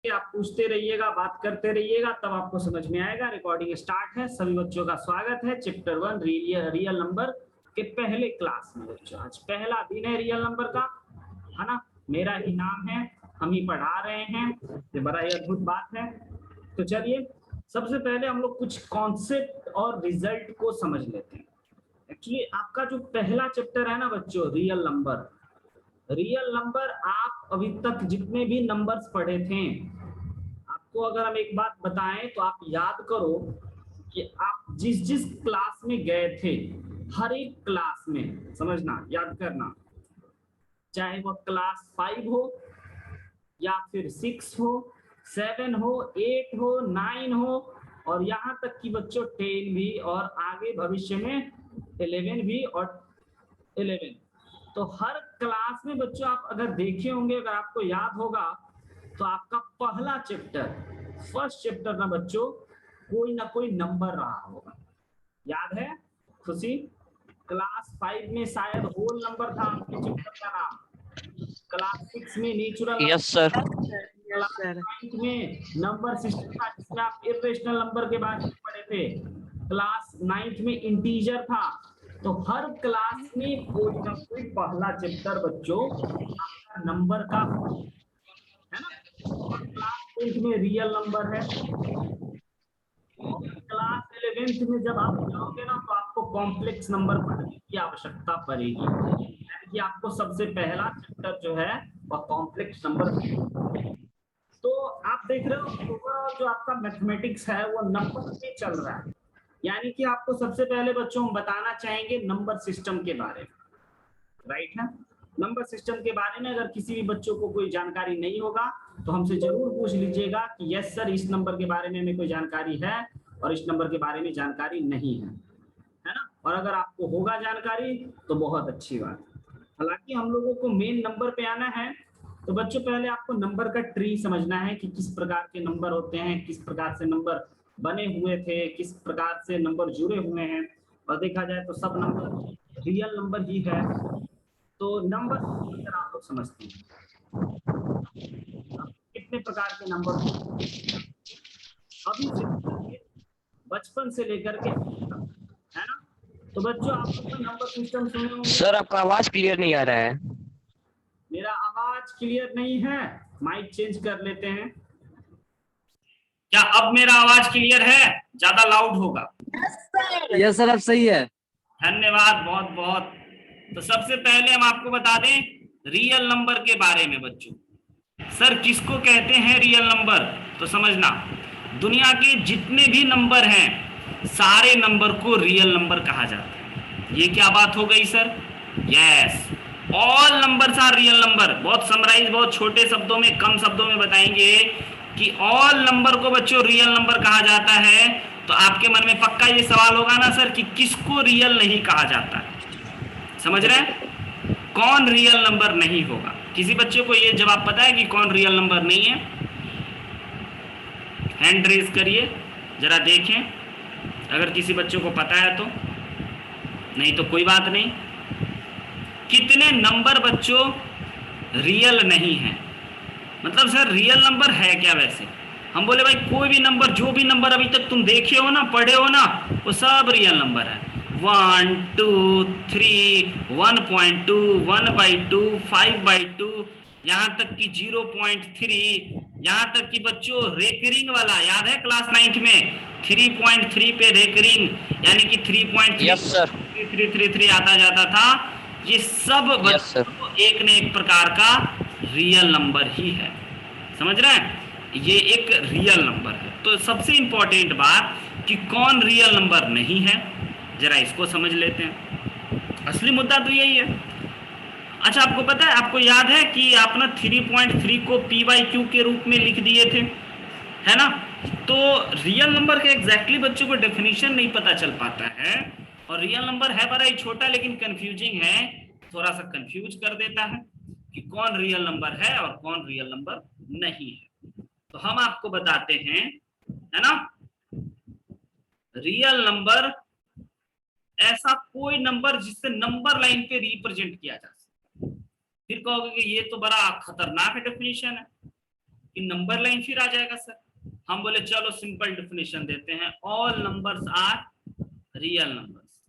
आप पूछते रहिएगा, बात करते रहिएगा, तब आपको समझ में आएगा। रिकॉर्डिंग स्टार्ट है। सभी बच्चों का स्वागत है चैप्टर 1 रियल नंबर के पहले क्लास में। बच्चों आज पहला दिन है रियल नंबर का, है ना। मेरा ही नाम है, हम ही पढ़ा रहे हैं, ये बड़ा ही अद्भुत बात है। तो चलिए सबसे पहले हम लोग कुछ कॉन्सेप्ट और रिजल्ट को समझ लेते हैं। एक्चुअली आपका जो पहला चैप्टर है ना बच्चों, रियल नंबर आप अभी तक जितने भी नंबर्स पढ़े थे, आपको अगर हम एक बात बताएं तो आप याद करो कि आप जिस जिस क्लास में गए थे, हर एक क्लास में समझना, याद करना, चाहे वह क्लास 5 हो या फिर 6 हो, 7 हो, 8 हो, 9 हो, और यहाँ तक कि बच्चों 10 भी, और आगे भविष्य में 11 भी और 11। तो हर क्लास में बच्चों आप अगर देखे होंगे, अगर आपको याद होगा, तो आपका पहला चैप्टर, फर्स्ट चैप्टर ना बच्चों, कोई ना कोई नंबर रहा होगा। याद है खुशी? क्लास 5 में शायद होल नंबर था आपके चैप्टर का नाम, क्लास 6 में नेचुरल, यस सर, क्लास 9 में नंबर सिस्टम था जिसमें आप इर्रेशनल नंबर के बारे में पढ़े थे, क्लास 9 में इंटीजर था। तो हर क्लास में कोई ना कोई पहला चैप्टर बच्चों आपका नंबर का है ना। और क्लास 10 में रियल नंबर है, और क्लास 11th में जब आप जाओगे ना तो आपको कॉम्प्लेक्स नंबर पढ़ने की आवश्यकता पड़ेगी, यानी कि आपको सबसे पहला चैप्टर जो है वह कॉम्प्लेक्स नंबर। तो आप देख रहे हो ओवरऑल जो आपका मैथमेटिक्स है वो नंबर पे चल रहा है, यानी कि आपको सबसे पहले बच्चों हम बताना चाहेंगे नंबर सिस्टम के बारे में, राइट है। नंबर सिस्टम के बारे में अगर किसी भी बच्चों को कोई जानकारी नहीं होगा तो हमसे जरूर पूछ लीजिएगा कि यस सर इस नंबर के बारे में हमें कोई जानकारी है और इस नंबर के बारे में जानकारी नहीं है ना। और अगर आपको होगा जानकारी तो बहुत अच्छी बात है। हालांकि हम लोगों को मेन नंबर पे आना है, तो बच्चों पहले आपको नंबर का ट्री समझना है कि किस प्रकार के नंबर होते हैं, किस प्रकार से नंबर बने हुए थे, किस प्रकार से नंबर जुड़े हुए हैं। और देखा जाए तो सब नंबर रियल नंबर ही है। तो नंबर अगर आप लोग समझते हैं कितने प्रकार के नंबर अभी से बचपन से लेकर के, है ना। तो बच्चों आप लोग तो नंबर सिस्टम सुने होंगे। सर आपका आवाज क्लियर नहीं आ रहा है। मेरा आवाज क्लियर नहीं है, माइक चेंज कर लेते हैं। क्या अब मेरा आवाज क्लियर है? ज्यादा लाउड होगा? यस सर, अब सही है। धन्यवाद बहुत बहुत। तो सबसे पहले हम आपको बता दें रियल नंबर के बारे में बच्चों। सर किसको कहते हैं रियल नंबर? तो समझना, दुनिया के जितने भी नंबर हैं सारे नंबर को रियल नंबर कहा जाता है। ये क्या बात हो गई sir? Yes, all numbers are real number. बहुत समराइज, बहुत छोटे शब्दों में, कम शब्दों में बताएंगे कि ऑल नंबर को बच्चों रियल नंबर कहा जाता है। तो आपके मन में पक्का ये सवाल होगा ना सर कि किसको रियल नहीं कहा जाता है? समझ रहे हैं? कौन रियल नंबर नहीं होगा? किसी बच्चे को ये जवाब पता है कि कौन रियल नंबर नहीं है? हैंड रेज करिए जरा देखें, अगर किसी बच्चे को पता है तो। नहीं तो कोई बात नहीं। कितने नंबर बच्चों रियल नहीं है? मतलब सर रियल नंबर है क्या? वैसे हम बोले भाई कोई भी नंबर, जो भी नंबर अभी तक तुम देखे हो ना, पढ़े हो ना, वो सब रियल नंबर है। 1, 2, 3, 1.2, 1/2, 5/2, यहाँ तक कि 0.3, यहाँ तक कि बच्चों रेकरिंग वाला याद है क्लास 9 में 3.3 पे रेकरिंग, यानी कि 3.3 यस सर, 333 आता जाता था। ये सब बच्चों एक न एक प्रकार का रियल नंबर ही है। समझ रहे हैं? ये एक रियल नंबर है। तो सबसे इंपॉर्टेंट बात कि कौन रियल नंबर नहीं है, जरा इसको समझ लेते हैं। असली मुद्दा तो यही है। अच्छा आपको पता है, आपको याद है कि आप ना 3.3 को p/q के रूप में लिख दिए थे, है ना। तो रियल नंबर के एग्जैक्टली बच्चों को डेफिनेशन नहीं पता चल पाता है, और रियल नंबर है बड़ा ही छोटा लेकिन कंफ्यूजिंग है, थोड़ा सा कंफ्यूज कर देता है कि कौन रियल नंबर है और कौन रियल नंबर नहीं है। तो हम आपको बताते हैं, है ना, रियल नंबर ऐसा कोई नंबर जिससे नंबर लाइन पे रिप्रेजेंट किया जा सकता है। फिर कहोगे कि ये तो बड़ा खतरनाक डेफिनेशन है कि नंबर लाइन फिर आ जाएगा सर। हम बोले चलो सिंपल डेफिनेशन देते हैं, all numbers are real numbers,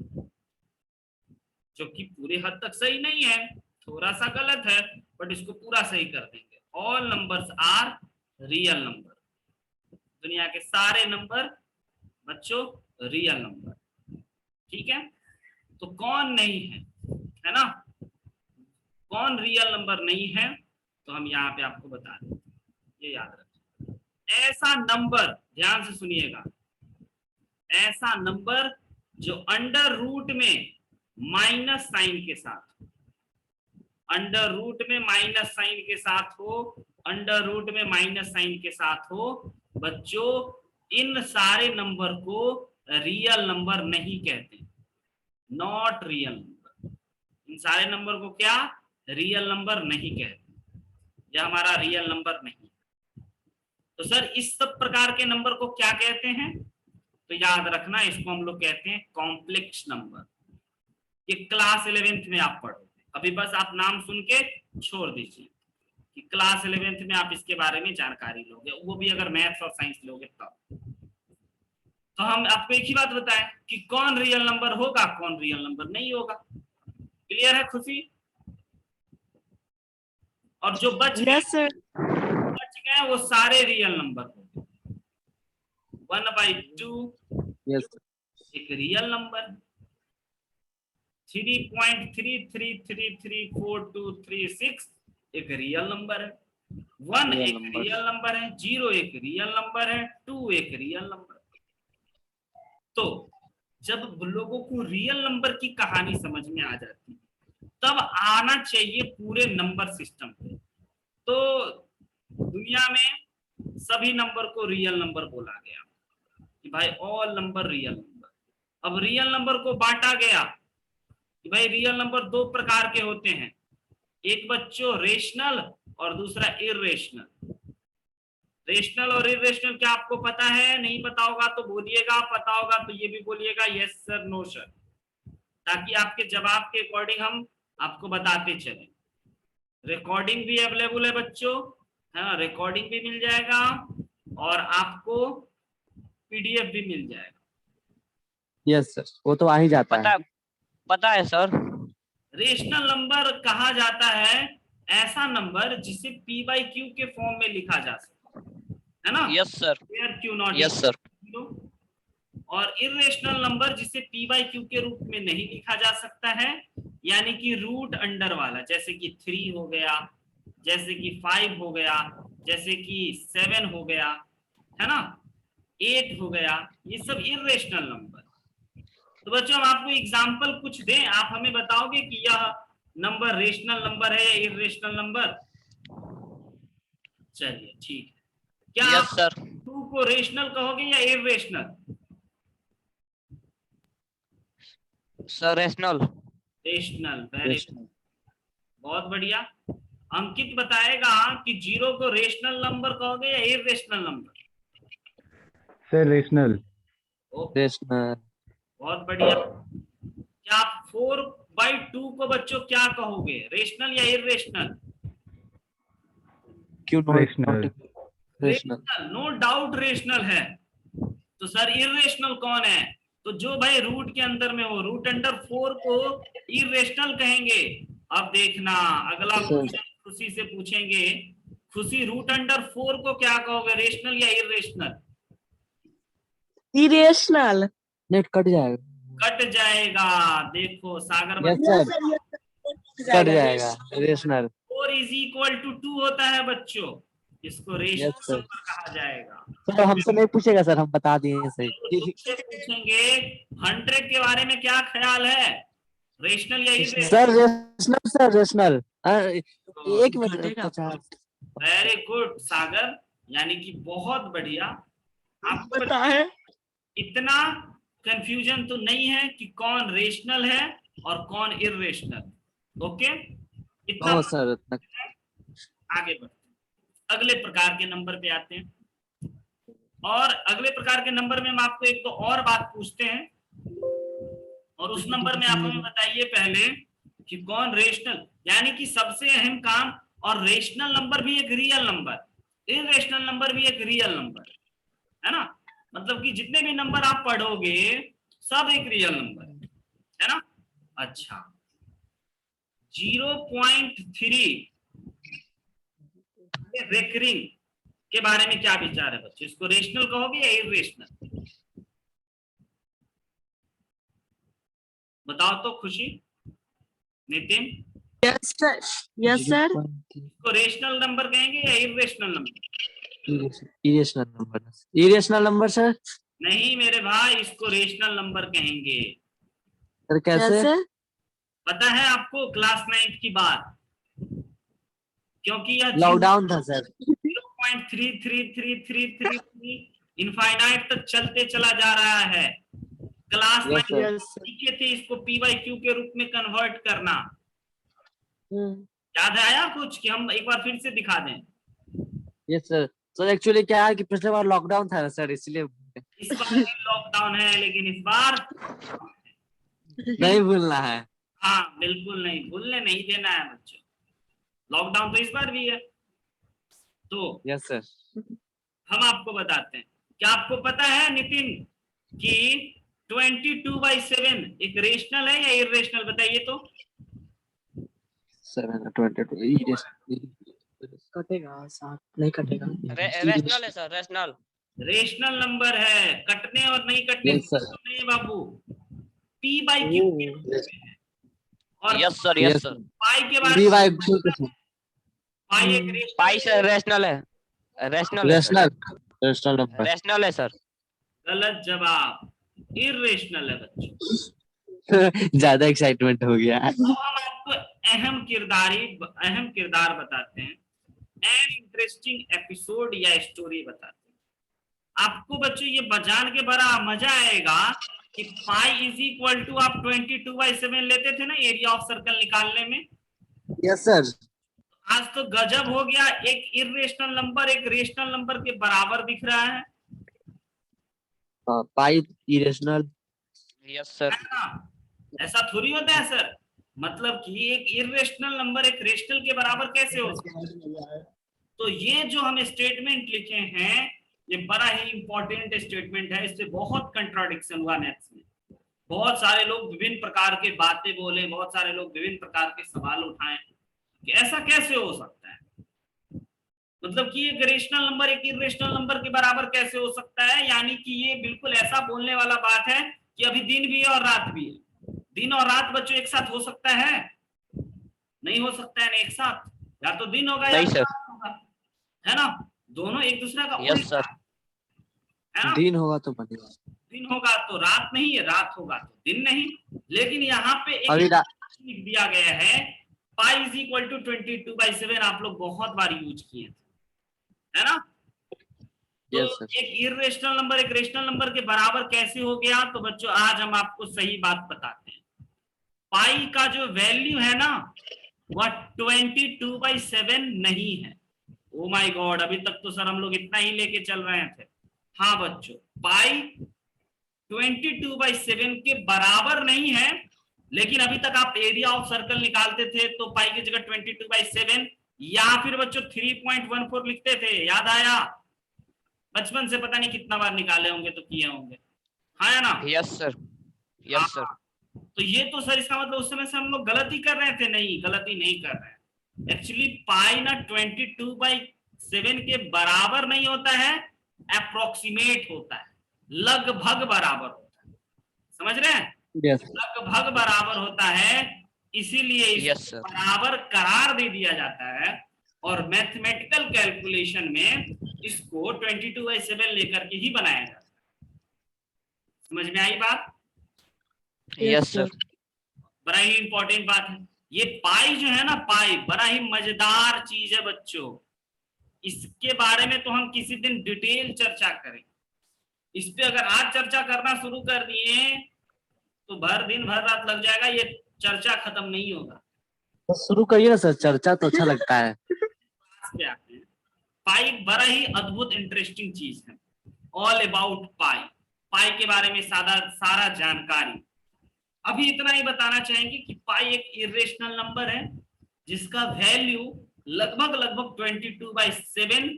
जो कि पूरे हद तक सही नहीं है, थोड़ा सा गलत है, बट इसको पूरा सही कर देंगे। All numbers are real number, दुनिया के सारे नंबर बच्चों रियल नंबर, ठीक है। तो कौन नहीं है ना, कौन रियल नंबर नहीं है, तो हम यहाँ पे आपको बता देते हैं, ये याद रखिए। ऐसा नंबर, ध्यान से सुनिएगा, ऐसा नंबर जो अंडर रूट में माइनस साइन के साथ, अंडर रूट में माइनस साइन के साथ हो, अंडर रूट में माइनस साइन के साथ हो, बच्चों इन सारे नंबर को रियल नंबर नहीं कहते, नॉट रियल नंबर। इन सारे नंबर को क्या रियल नंबर नहीं कहते, यह हमारा रियल नंबर नहीं। तो सर इस सब प्रकार के नंबर को क्या कहते हैं, तो याद रखना इसको हम लोग कहते हैं कॉम्प्लेक्स नंबर। ये क्लास 11th में आप पढ़ोगे, अभी बस आप नाम सुन के छोड़ दीजिए कि क्लास 11th में आप इसके बारे में जानकारी लोगे, वो भी अगर मैथ्स और साइंस लोगे तब। तो हम आपको एक ही बात बताएं कि कौन रियल नंबर होगा, कौन रियल नंबर नहीं होगा। क्लियर है खुशी? और जो बच गए वो सारे रियल नंबर होंगे। 1/2 एक रियल नंबर, 3.33334236 एक रियल नंबर है, 1 एक रियल नंबर है, 0 एक रियल नंबर है, 2 एक रियल नंबर है। तो जब लोगों को रियल नंबर की कहानी समझ में आ जाती है तब आना चाहिए पूरे नंबर सिस्टम पे। तो दुनिया में सभी नंबर को रियल नंबर बोला गया कि भाई ऑल नंबर रियल नंबर। अब रियल नंबर को बांटा गया कि भाई रियल नंबर दो प्रकार के होते हैं, एक बच्चों रेशनल और दूसरा इर्रेशनल। रेशनल और इर्रेशनल क्या आपको पता है? नहीं पता होगा तो बोलिएगा, पता होगा तो ये भी बोलिएगा यस सर नो सर, ताकि आपके जवाब के अकॉर्डिंग हम आपको बताते चले। रिकॉर्डिंग भी अवेलेबल है बच्चों, हाँ रिकॉर्डिंग भी मिल जाएगा और आपको पीडीएफ भी मिल जाएगा। यस सर, वो तो आ ही जाता है। पता है सर। रेशनल नंबर कहा जाता है ऐसा नंबर जिसे p by q के फॉर्म में लिखा जा सकता है ना। Yes sir, q not yes sir. और इर्रेशनल नंबर जिसे p by q के रूप में नहीं लिखा जा सकता है, यानी कि रूट अंडर वाला, जैसे कि 3 हो गया, जैसे कि 5 हो गया, जैसे कि 7 हो गया, है ना, 8 हो गया, ये सब इर्रेशनल नंबर। तो बच्चों हम आपको एग्जाम्पल कुछ दें, आप हमें बताओगे कि यह नंबर रेशनल नंबर है या इर्रेशनल नंबर? चलिए ठीक है, क्या यस सर। 2 को रेशनल कहोगे या irrational? Sir rational. Rational, very good, बहुत बढ़िया। अंकित बताएगा कि 0 को रेशनल नंबर कहोगे या irrational number? Sir rational. Rational. बहुत बढ़िया। क्या आप 4/2 को बच्चों क्या कहोगे, रेशनल या इर्रेशनल? क्यों rational? Rational, no doubt rational है। तो सर इर्रेशनल कौन है? तो जो भाई रूट के अंदर में हो, रूट अंडर 4 को इर्रेशनल कहेंगे। अब देखना अगला क्वेश्चन खुशी से पूछेंगे, खुशी रूट अंडर 4 को क्या कहोगे, रेशनल या इर्रेशनल? इरेशनल। नेट कट जाएगा। कट जाएगा, देखो सागर यस सर, कट जाएगा। रेशनल 4 इज इक्वल टू 2 होता है बच्चों, इसको रेशनल यस सर। नंबर कहा जाएगा। सर हमसे नहीं पूछेगा सर, हम बता दिए सही। तुमसे पूछेंगे 100 के बारे में क्या ख्याल है, रेशनल या irrational? Sir rational, sir rational. एक मिनट, 50। वेरी गुड सागर, यानी कि बहुत बढ़िया। आपको पता है इतना कंफ्यूजन तो नहीं है कि कौन रेशनल है और कौन इर्रेशनल। ओके, इतना सर आगे बढ़ते हैं, अगले प्रकार के नंबर पे आते हैं। और अगले प्रकार के नंबर में हम आपको एक तो और बात पूछते हैं, और उस नंबर में आप हमें बताइए पहले कि कौन रेशनल, यानी कि सबसे अहम काम, और रेशनल नंबर भी एक रियल नंबर, इरेशनल नंबर भी एक रियल नंबर है ना, मतलब कि जितने भी नंबर आप पढ़ोगे सब एक रियल नंबर है ना। अच्छा 0.3 रेकरिंग के बारे में क्या विचार है बच्चों, इसको रेशनल कहोगे या इरेशनल, बताओ तो खुशी, Nitin, yes sir, yes sir. इसको रेशनल नंबर कहेंगे या irrational number? Irrational number, irrational number sir. नहीं मेरे भाई, इसको रेशनल नंबर कहेंगे। सर कैसे? कैसे? पता है आपको क्लास 9 की बात, क्योंकि यह लॉकडाउन था सर। 0.33333 इनफाइनाइट तक चलते चला जा रहा है। Class Yes, sir. 9 सीखे थे इसको पी बाई क्यू के रूप में कन्वर्ट करना, याद आया कुछ कि हम एक बार फिर से दिखा दें? Yes sir. सर एक्चुअली क्या है कि पिछले बार लॉकडाउन था ना सर, इसलिए इस बार भी लॉकडाउन है, लेकिन इस बार नहीं भूलना है। हाँ बिल्कुल नहीं भूलने नहीं देना है बच्चों, लॉकडाउन तो इस बार भी है। तो यस सर। हम आपको बताते हैं, क्या आपको पता है नितिन कि 22/7 एक रेशनल है या इरेशनल, बताइए तो। 722 कटेगा, साथ नहीं कटेगा। रेशनल है सर, रेशनल। रेशनल नंबर है, कटने और नहीं कटने Yes, sir. नहीं है बाबू, पी बाई क्यू और यस सर, यस सर। पाई के बारे में, पाई एक पाई रेशनल सर रेशनल है, रेशनल है सर, रेशनल नंबर। रेशनल है सर। गलत जवाब, इरेशनल है बच्चों। ज्यादा एक्साइटमेंट हो गया। अब हम आपको अहम किरदार बताते हैं, एन इंटरेस्टिंग एपिसोड या स्टोरी बताते हैं आपको बच्चों। ये बजान के बड़ा मजा आएगा कि पाई इज इक्वल टू आप 22/7 लेते थे ना एरिया ऑफ सर्कल निकालने में। Yes sir. आज तो गजब हो गया, एक इरेशनल नंबर एक रेशनल नंबर के बराबर दिख रहा है पाई इरेशनल। Yes sir. है ना? ऐसा थोड़ी होता है सर, मतलब कि एक इरेशनल नंबर एक रेशनल के बराबर कैसे हो सकता है? तो ये जो हम स्टेटमेंट लिखे हैं ये बड़ा ही इंपॉर्टेंट स्टेटमेंट है, इससे बहुत कंट्राडिक्शन हुआ नेक्स्ट में, बहुत सारे लोग विभिन्न प्रकार के बातें बोले, बहुत सारे लोग विभिन्न प्रकार के सवाल उठाए कि ऐसा कैसे हो सकता है, मतलब कि एक रेशनल नंबर एक इरेशनल नंबर के बराबर कैसे हो सकता है, यानी कि ये बिल्कुल ऐसा बोलने वाला बात है कि अभी दिन भी है और रात भी है। दिन और रात बच्चों एक साथ हो सकता है? नहीं हो सकता है ना एक साथ, या तो दिन होगा या नहीं सर। रात होगा, है ना, दोनों एक दूसरे का यस उल्टा सर। है ना। दिन होगा तो बनेगा, दिन होगा तो रात नहीं है, रात होगा तो दिन नहीं। लेकिन यहाँ पे एक अभी लिख दिया गया है पाई इज इक्वल टू 22/7, आप लोग बहुत बार यूज किए है ना। तो Yes, sir. एक इरेशनल नंबर एक रेशनल नंबर के बराबर कैसे हो गया, तो बच्चों आज हम आपको सही बात बताते हैं। पाई का जो वैल्यू है ना वह 22/7 नहीं है। ओ माय गॉड, अभी तक तो सर हम लोग इतना ही लेके चल रहे थे। हाँ बच्चों, पाई 22/7 के बराबर नहीं है, लेकिन अभी तक आप एरिया ऑफ सर्कल निकालते थे तो पाई की जगह 22/7 या फिर बच्चों 3.14 लिखते थे, याद आया? बचपन से पता नहीं कितना बार निकाले होंगे तो किए होंगे, हाँ या ना? Yes sir, yes sir. तो ये तो सर इसका मतलब उस समय से हम लोग गलती कर रहे थे? नहीं, गलती नहीं कर रहे हैं। एक्चुअली पाई ना 22/7 के बराबर नहीं होता है, अप्रोक्सीमेट होता है, लगभग बराबर होता है, समझ रहे हैं? Yes. लगभग बराबर होता है, इसीलिए Yes, इसको sir. बराबर करार दे दिया जाता है और मैथमेटिकल कैलकुलेशन में इसको 22/7 लेकर के ही बनाया जाता है। समझ में आई बात? Yes sir. बड़ा ही इंपॉर्टेंट बात है ये। पाई जो है ना, पाई बड़ा ही मजेदार चीज है बच्चों, इसके बारे में तो हम किसी दिन डिटेल चर्चा करें। इस पे अगर आज चर्चा करना शुरू कर दिए तो भर दिन भर रात लग जाएगा, ये चर्चा खत्म नहीं होगा। तो शुरू करिए ना सर, चर्चा तो अच्छा लगता है। पे आते हैं, पाई बड़ा ही अद्भुत इंटरेस्टिंग चीज है। ऑल अबाउट पाई, पाई के बारे में सारा जानकारी। अभी इतना ही बताना चाहेंगे कि पाई एक इरेशनल नंबर है जिसका वैल्यू लगभग 22/7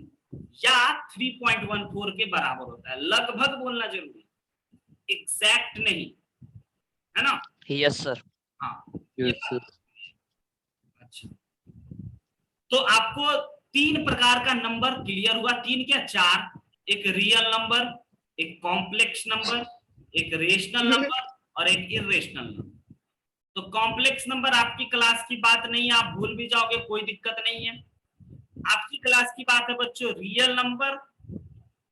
या 3.14 के बराबर होता है। लगभग बोलना जरूरी, एग्जैक्ट नहीं, है ना। Yes sir. हाँ Yes, sir. अच्छा, तो आपको 3 प्रकार का नंबर क्लियर हुआ, 3 क्या 4, एक रियल नंबर, एक कॉम्प्लेक्स नंबर, एक रेशनल नंबर और एक इर्रेशनल नंबर। तो कॉम्प्लेक्स नंबर आपकी क्लास की बात नहीं है, आप भूल भी जाओगे, कोई दिक्कत नहीं है। आपकी क्लास की बात है बच्चों रियल नंबर,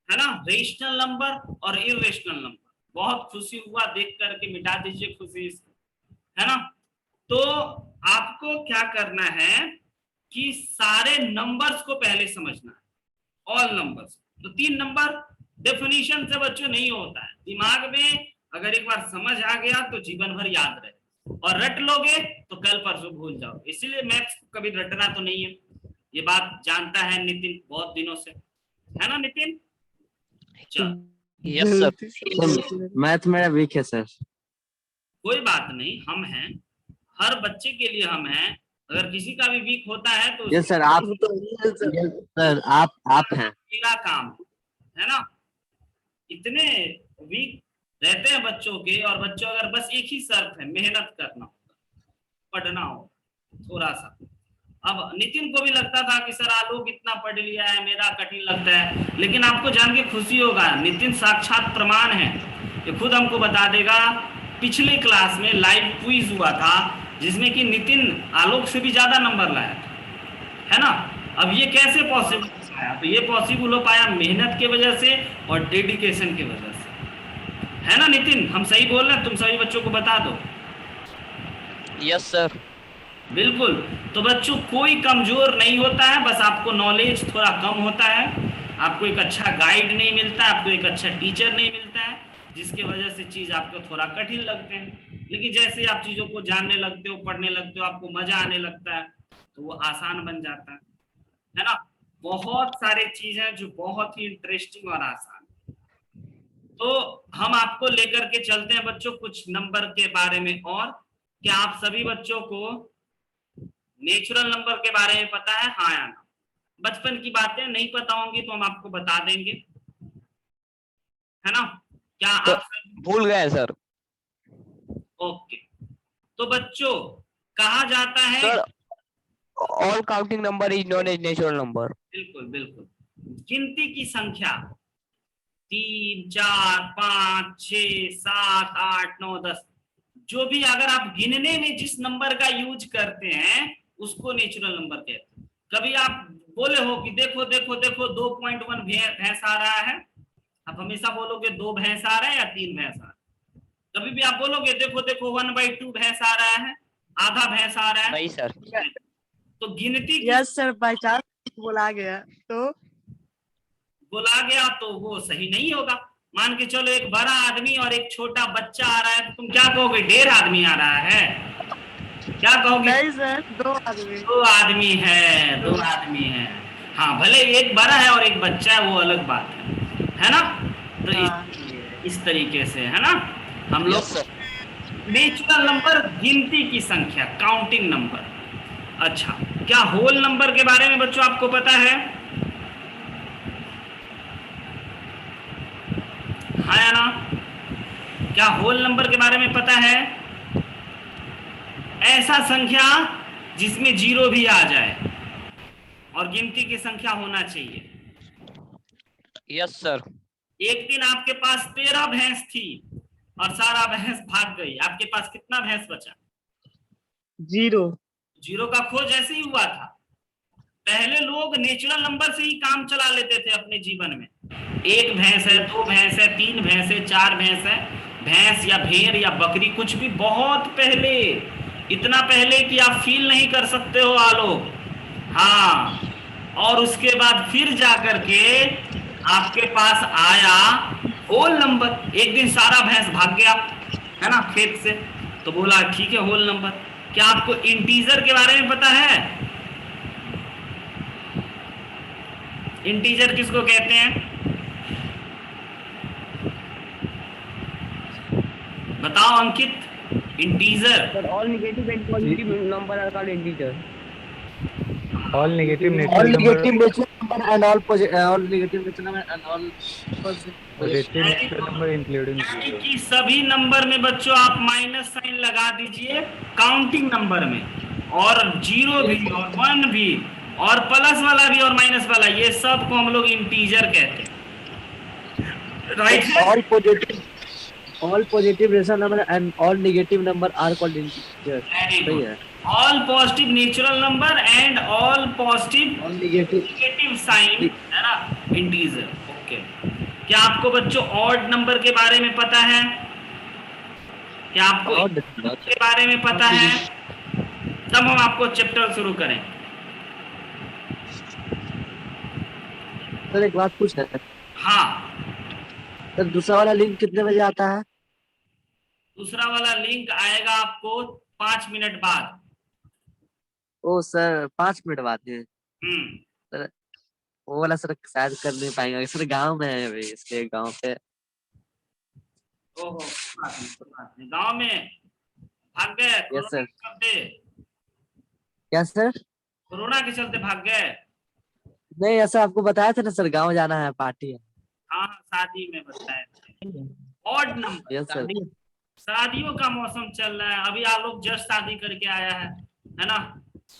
है ना, रेशनल नंबर और इर्रेशनल नंबर। बहुत खुशी हुआ देख करके, मिटा दीजिए खुशी इसको, है ना। तो आपको क्या करना है कि सारे नंबर्स को पहले समझना है, ऑल नंबर्स। तो 3 नंबर डेफिनेशन से बच्चों नहीं होता है, दिमाग में अगर एक बार समझ आ गया तो जीवन भर याद रहे, और रट लोगे तो कल परसों भूल जाओ। इसीलिए मैथ्स कभी रटना तो नहीं है, ये बात जानता है नितिन बहुत दिनों से, है ना नितिन। चल यस सर। मैथ मेरा वीक है सर। कोई बात नहीं, हम हैं, हर बच्चे के लिए हम हैं। अगर किसी का भी वीक होता है तो यस सर, आप सर आप हैं। मेरा काम है ना। इतने वीक रहते हैं बच्चों के, और बच्चों अगर बस एक ही शर्त है, मेहनत करना होगा, पढ़ना हो थोड़ा सा। अब नितिन को भी लगता था कि सर आलोक इतना पढ़ लिया है, मेरा कठिन लगता है, लेकिन आपको जान के खुशी होगा, नितिन साक्षात प्रमाण है, ये खुद हमको बता देगा। पिछले क्लास में लाइव क्विज हुआ था जिसमें कि नितिन आलोक से भी ज्यादा नंबर लाया था, है ना। अब ये कैसे पॉसिबल हो पाया? तो ये पॉसिबल हो पाया मेहनत की वजह से और डेडिकेशन की वजह से, है ना नितिन। हम सही बोल रहे हैं, तुम सभी बच्चों को बता दो। Yes sir. बिल्कुल। तो बच्चों कोई कमजोर नहीं होता है, बस आपको नॉलेज थोड़ा कम होता है, आपको एक अच्छा गाइड नहीं मिलता, आपको एक अच्छा टीचर नहीं मिलता है, जिसकी वजह से चीज आपको थोड़ा कठिन लगते हैं। लेकिन जैसे आप चीजों को जानने लगते हो, पढ़ने लगते हो, आपको मजा आने लगता है, तो वो आसान बन जाता है ना। बहुत सारे चीज हैं जो बहुत ही इंटरेस्टिंग और आसान। तो हम आपको लेकर के चलते हैं बच्चों कुछ नंबर के बारे में। और क्या आप सभी बच्चों को नेचुरल नंबर के बारे में पता है, हाँ या ना। बचपन की बातें नहीं पता होंगी तो हम आपको बता देंगे, है ना। क्या तो आप भूल गए सर। ओके। तो बच्चों कहा जाता है sir all counting number is known as natural number. बिल्कुल बिल्कुल। गिनती की संख्या 3, 4, 5, 6, 7, 8, 9, 10 जो भी अगर आप गिनने में जिस नंबर का यूज करते हैं उसको नेचुरल नंबर कहते हैं। कभी आप बोले हो कि देखो देखो देखो 2.1 भैंस आ रहा है, आप हमेशा बोलोगे 2 भैंस आ रहा है या 3 भैंस आ रहा है। कभी भी आप बोलोगे देखो देखो 1/2 भैंस आ रहा है, आधा भैंस आ रहा है। नहीं सर। तो गिनती यस सर, बाय चांस बोला गया तो बोला गया तो वो सही नहीं होगा। मान के चलो एक बड़ा आदमी और एक छोटा बच्चा आ रहा है, तो तुम क्या कहोगे? 1.5 आदमी आ रहा है, क्या कहोगे? नहीं सर, 2 आदमी। 2 आदमी है, 2 आदमी है। हाँ भले एक बड़ा है और एक बच्चा है, वो अलग बात है ना। तो इस तरीके से, है ना, हम लोग नेचुरल नंबर गिनती की संख्या, काउंटिंग नंबर। अच्छा, क्या होल नंबर के बारे में बच्चों आपको पता है, हाँ या ना? क्या होल नंबर के बारे में पता है? ऐसा संख्या जिसमें 0 भी आ जाए और गिनती की संख्या होना चाहिए। Yes sir. एक दिन आपके पास 13 भैंस थी और सारा भैंस भाग गई, आपके पास कितना भैंस बचा? 0। 0 का खोज ऐसे ही हुआ था। पहले लोग नेचुरल नंबर से ही काम चला लेते थे अपने जीवन में। 1 भैंस है, 2 भैंस है, 3 भैंस है, 4 भैंस है। भैंस या भेड़ या बकरी कुछ भी बहुत पहले, इतना पहले कि आप फील नहीं कर सकते हो आलोक। हाँ, और उसके बाद फिर जाकर के आपके पास आया होल नंबर। एक दिन सारा भैंस भाग गया, है ना, खेत से, तो बोला ठीक है होल नंबर। क्या आपको इंटीजर के बारे में पता है? इंटीजर किसको कहते हैं? बताओ Ankit. Integer all negative and positive number are called integer. All negative All natural negative number natural number and all negative rational number and all Positive natural number including यानी zero. कि सभी नंबर में बच्चों आप माइनस साइन लगा दीजिए counting number में, और जीरो भी और वन भी और प्लस वाला भी और माइनस वाला, ये सब को हम लोग इंटीजर कहते हैं, right? all positive rational number and all negative number are called integer. Very सही गुड। है। All positive natural number and all positive All negative negative sign है ना, इंटीजर। ओके, क्या आपको बच्चों ऑड नंबर के बारे में पता है? क्या आपको odd नंबर के बारे में पता है? तब हम आपको चैप्टर शुरू करें। सर एक बात पूछना है हाँ, सर, दूसरा वाला लिंक कितने बजे आता है? दूसरा वाला लिंक आएगा आपको 5 मिनट बाद। ओ सर 5 मिनट बाद है। हम्म, वो वाला सर शायद कर नहीं पाएंगे सर, गांव में है अभी, इसके गांव पे। ओहो, कोई बात नहीं। गांव में भाग गए कोरोना सर। के चलते? क्या सर? कोरोना के चलते भाग गए? नहीं ऐसा आपको बताया था ना सर, गांव जाना है, पार्टी है। हाँ, शादी में बताया था। Odd number, yes sir. शादियों का मौसम चल रहा है, अभी आप लोग जस्ट शादी करके आया है ना?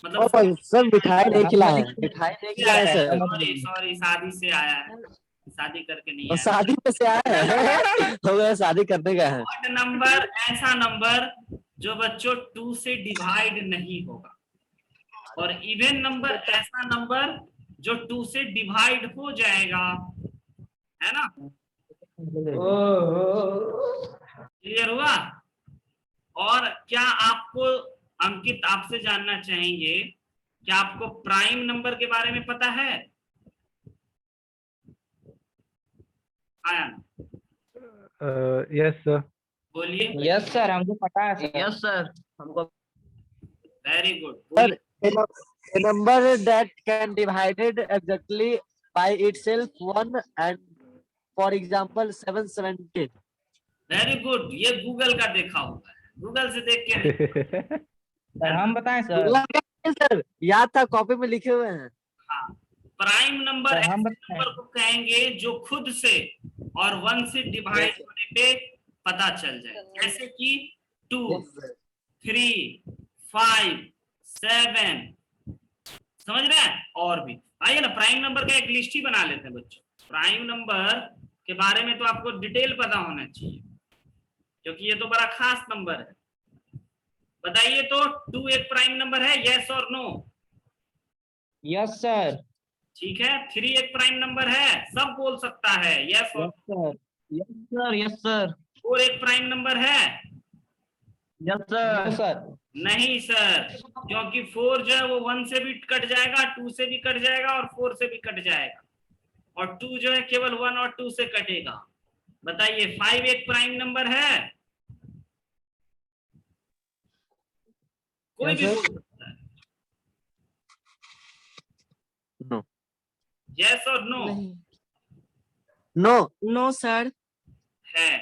मतलब सर मिठाई नहीं खिलाए, मिठाई नहीं खिलाए सर। सॉरी सॉरी, शादी से आया है, शादी करके नहीं और आया। शादी पे से आया है हो गया, शादी करने का है। ऑड नंबर ऐसा नंबर जो बच्चों 2 से डिवाइड नहीं होगा, और इवन नंबर ऐसा नंबर जो 2 से डिवाइड हो जाएगा, है ना? क्लियर हुआ? और क्या आपको अंकित आपसे जानना चाहेंगे, क्या आपको प्राइम नंबर के बारे में पता है? आया Yes sir. बोलिए। यस सर, हमको पता है सर। यस सर, हमको। Very good. Sir a number that can divided exactly by itself one and for example 717। Very good, ये गूगल का देखा हुआ है, गूगल से देख के सर हम बताएं सर? सर याद था, कॉपी में लिखे हुए हैं। हाँ, प्राइम नंबर सर, ऐसे हम बताएं। नंबर को कहेंगे जो खुद से और 1 से डिवाइड होने पे पता चल जाए, जैसे कि 2, 3, 5, 7, समझ रहे हैं? और भी आइए ना, प्राइम नंबर का एक लिस्ट ही बना लेते हैं बच्चों। प्राइम नंबर के बारे में तो आपको डिटेल पता होना चाहिए, क्योंकि ये तो बड़ा खास नंबर है। बताइए तो, 2 एक प्राइम नंबर है, यस और नो? Yes sir. ठीक है। 3 एक प्राइम नंबर है, सब बोल सकता है, यस और? Sir yes sir. Yes sir. 4 एक प्राइम नंबर है? Yes sir. सर नहीं सर, क्योंकि 4 जो है वो 1 से भी कट जाएगा, 2 से भी कट जाएगा और 4 से भी कट जाएगा, और 2 जो है केवल 1 और 2 से कटेगा। बताइए, 5 एक प्राइम नंबर है? कोई भी बोल सकता है, नो। यस और नो? नो। No sir. है।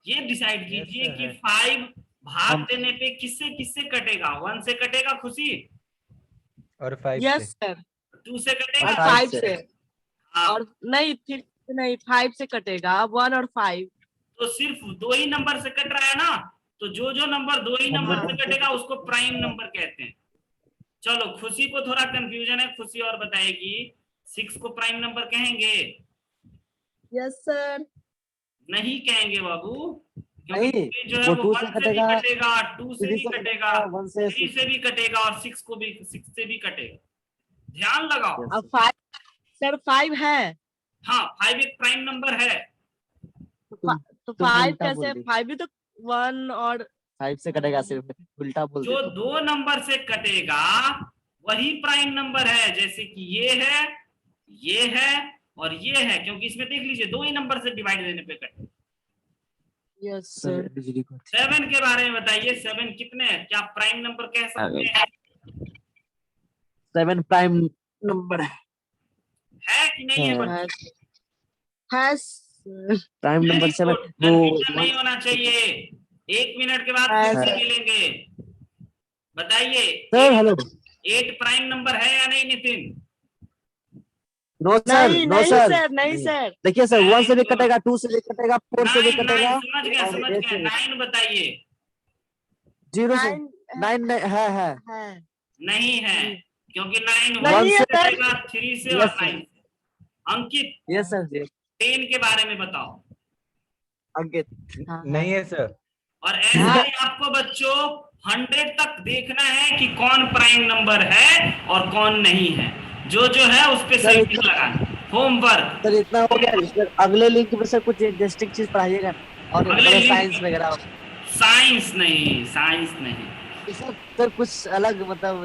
ये डिसाइड कीजिए कि 5 भाग देने पे किससे किससे कटेगा? 1 से कटेगा खुशी, और 5 यस से। सर। 2 से कटेगा, 5 से, हाँ। और नहीं, फिर नहीं, 5 से कटेगा, 1 और 5। तो सिर्फ 2 ही नंबर से कट रहा है ना, तो जो जो नंबर 2 ही नंबर से कटेगा उसको प्राइम नंबर कहते हैं। चलो, खुशी को थोड़ा कंफ्यूजन है, खुशी और बताएगी। 6 को प्राइम नंबर कहेंगे? Yes sir. नहीं कहेंगे बाबू, नहीं, क्योंकि जो है वो वो 2 1 से से भी कटेगा, कटेगा, 2 से भी कटेगा, 1 से 3 से भी कटेगा और 6 को भी 6 से भी कटेगा। ध्यान लगाओ। अब 5 सर, 5 है हाँ, 5 एक प्राइम नंबर है। तो 5 कैसे? 5 भी तो 1 और 5 से कटेगा, सिर्फ उल्टा बोल जो देते। 2 नंबर से कटेगा वही प्राइम नंबर है, जैसे कि ये है, ये है और ये है, क्योंकि इसमें देख लीजिए 2 ही नंबर से डिवाइड देने पे कटे। Yes sir. 7 के बारे में बताइए, 7 कितने हैं? क्या प्राइम नंबर कह सकते हैं? 7 प्राइम नंबर है कि नहीं है बच्चों? है प्राइम नंबर 7 वो नहीं होना चाहिए। 1 मिनट के बाद फिर से मिलेंगे। बताइए, सर हेलो, 8 प्राइम नंबर है या नहीं नितिन? नो सर, नहीं नो नहीं सर, सर, नहीं सर। देखिए सर, 1 से भी कटेगा, 2 से भी कटेगा, 4 से भी 9 कटेगा, समझ गया और समझ 8 गया से भी। 9 बताइए। 0 से 9 9 है है। नहीं है, क्योंकि 9 नहीं 1 है से सर। कटेगा 3 से और यस सर, 9 से। अंकित यस सर जी, 10 के बारे में बताओ। अंकित। नहीं है सर। और ऐसे ही आपको बच्चों 100 तक देखना है कि कौन प्राइम नंबर है और कौन नहीं है। जो है उस पे सर सही इतना, लगाना। होमवर्क सर इतना हो गया सर, अगले लिंक में सर कुछ इंटरेस्टिंग चीज पढ़ाइएगा ना, और अगले मतलब लिंक साइंस वगैरह। साइंस नहीं, साइंस नहीं। सर कुछ अलग मतलब